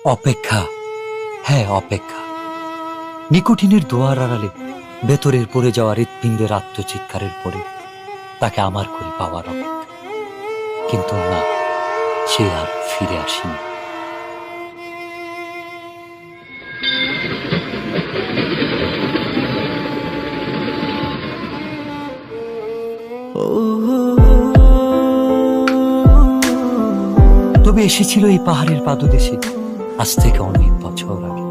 অপেক্ষা, হ্যাঁ অপেক্ষা। নিকোটিনের দোয়ার আড়ালে ভেতরের পড়ে যাওয়া হৃৎপিণ্ডের আত্মচিৎকারের পরে তাকে আমার করে পাওয়ার অপেক্ষা। কিন্তু না, সে আর ফিরে আসেনি। তবে এসেছিল এই পাহাড়ের পাদদেশে আজ থেকে অনেক বছর আগে,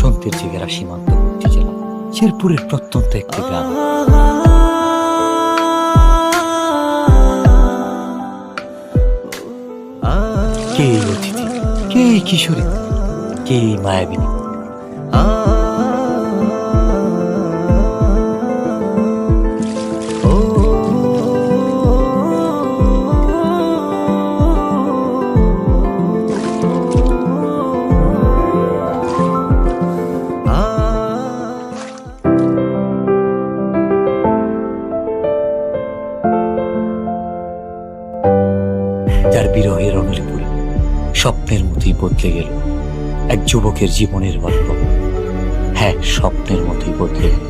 সন্তের জেগেরা সীমান্তবর্তী জেলা শেরপুরের প্রত্যন্ত একটি গ্রাম। কে এই অতিথি, কে এই কিশোরী, কে এই মায়াবিনী? যার বিরহের অনলে পড়ে স্বপ্নের মতোই বদলে গেল এক যুবকের জীবনের গল্প। হ্যাঁ, স্বপ্নের মতোই বদলে গেল।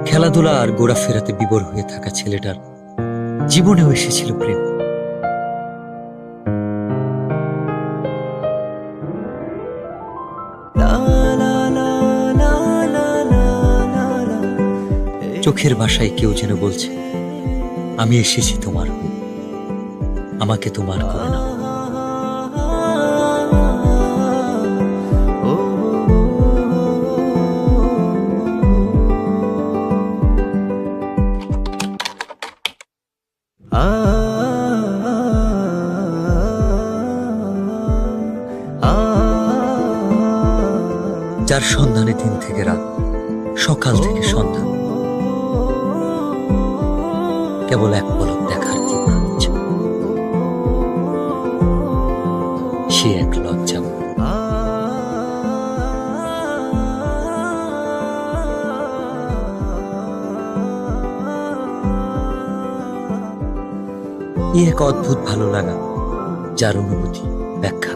খেলাধুলা আর ঘোরাফেরাতে বিভোর হয়ে থাকা ছেলেটার জীবনেও এসেছিল প্রেম। চোখের ভাষায় কেউ যেন বলছে, আমি এসেছি তোমার হয়ে, আমাকে তোমার করে নাও। যার সন্ধানে দিন থেকে রাত, সকাল থেকে সন্ধ্যা, কেবল এক পলক দেখার ইচ্ছা। সে এক লজ্জা। এক অদ্ভুত ভালো লাগা, যার অনুভূতি ব্যাখ্যা